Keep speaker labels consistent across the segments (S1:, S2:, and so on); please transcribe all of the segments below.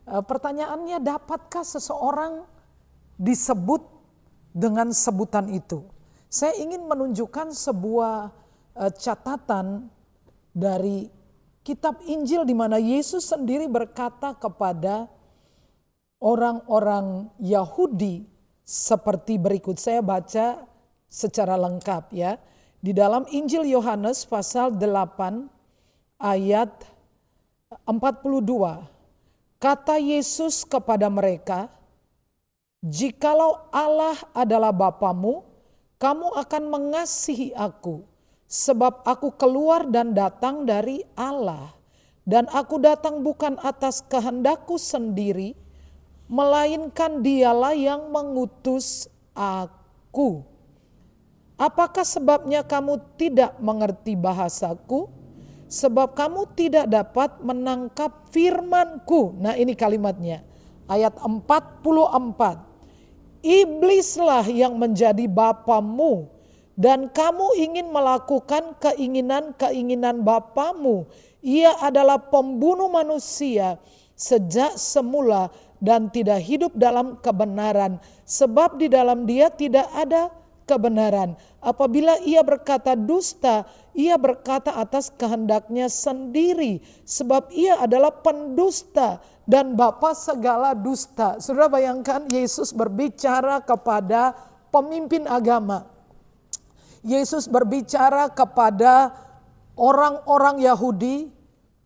S1: Pertanyaannya, dapatkah seseorang disebut dengan sebutan itu? Saya ingin menunjukkan sebuah catatan dari kitab Injil di mana Yesus sendiri berkata kepada orang-orang Yahudi seperti berikut. Saya baca secara lengkap ya. Di dalam Injil Yohanes pasal 8 ayat 42. Kata Yesus kepada mereka, "Jikalau Allah adalah Bapamu, kamu akan mengasihi aku, sebab aku keluar dan datang dari Allah. Dan aku datang bukan atas kehendakku sendiri, melainkan Dialah yang mengutus aku. Apakah sebabnya kamu tidak mengerti bahasaku? Sebab kamu tidak dapat menangkap firman-Ku." Nah, ini kalimatnya. Ayat 44. "Iblislah yang menjadi bapamu, dan kamu ingin melakukan keinginan-keinginan bapamu. Ia adalah pembunuh manusia sejak semula dan tidak hidup dalam kebenaran, sebab di dalam dia tidak ada kebenaran. Apabila ia berkata dusta, ia berkata atas kehendaknya sendiri, sebab ia adalah pendusta dan bapa segala dusta." Saudara bayangkan, Yesus berbicara kepada pemimpin agama. Yesus berbicara kepada orang-orang Yahudi,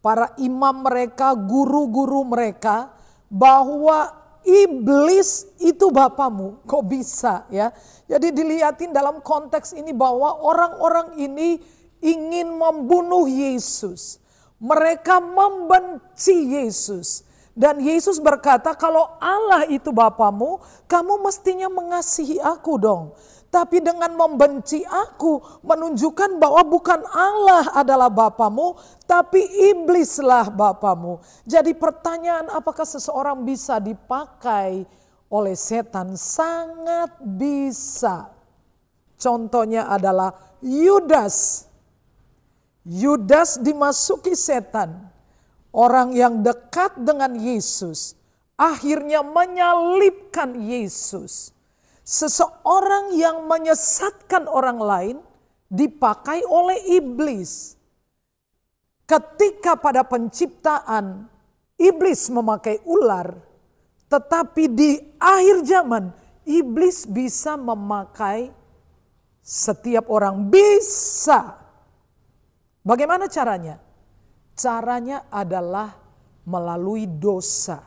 S1: para imam mereka, guru-guru mereka, bahwa iblis itu bapamu. Kok bisa ya? Jadi dilihatin dalam konteks ini bahwa orang-orang ini ingin membunuh Yesus. Mereka membenci Yesus. Dan Yesus berkata, kalau Allah itu bapamu, kamu mestinya mengasihi aku dong. Tapi dengan membenci aku menunjukkan bahwa bukan Allah adalah bapamu, tapi iblislah bapamu. Jadi pertanyaan, apakah seseorang bisa dipakai oleh setan? Sangat bisa. Contohnya adalah Yudas. Yudas dimasuki setan. Orang yang dekat dengan Yesus akhirnya menyalibkan Yesus. Seseorang yang menyesatkan orang lain dipakai oleh iblis. Ketika pada penciptaan iblis memakai ular, tetapi di akhir zaman iblis bisa memakai setiap orang. Bisa. Bagaimana caranya? Caranya adalah melalui dosa.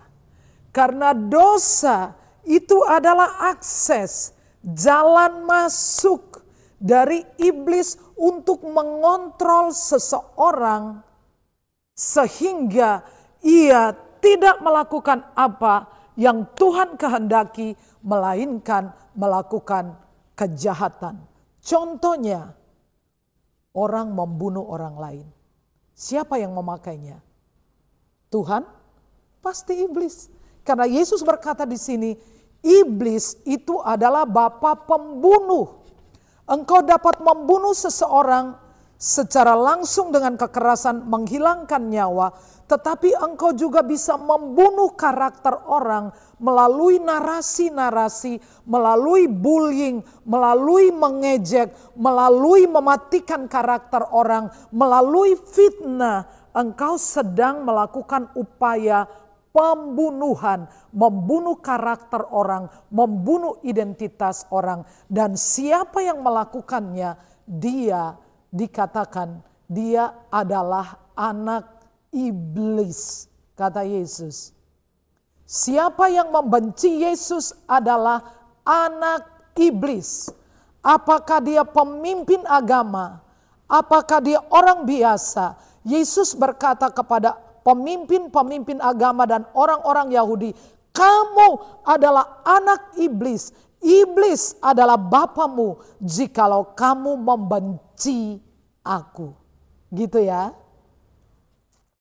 S1: Karena dosa itu adalah akses, jalan masuk dari iblis untuk mengontrol seseorang sehingga ia tidak melakukan apa yang Tuhan kehendaki, melainkan melakukan kejahatan. Contohnya, orang membunuh orang lain. Siapa yang memakainya? Tuhan? Pasti iblis. Karena Yesus berkata di sini, iblis itu adalah bapa pembunuh. Engkau dapat membunuh seseorang secara langsung dengan kekerasan, menghilangkan nyawa, tetapi engkau juga bisa membunuh karakter orang melalui narasi-narasi, melalui bullying, melalui mengejek, melalui mematikan karakter orang, melalui fitnah. Engkau sedang melakukan upaya pembunuhan, membunuh karakter orang, membunuh identitas orang. Dan siapa yang melakukannya, dia dikatakan dia adalah anak iblis, kata Yesus. Siapa yang membenci Yesus adalah anak iblis. Apakah dia pemimpin agama? Apakah dia orang biasa? Yesus berkata kepada pemimpin-pemimpin agama dan orang-orang Yahudi, kamu adalah anak iblis. Iblis adalah bapamu jikalau kamu membenci aku. Gitu ya.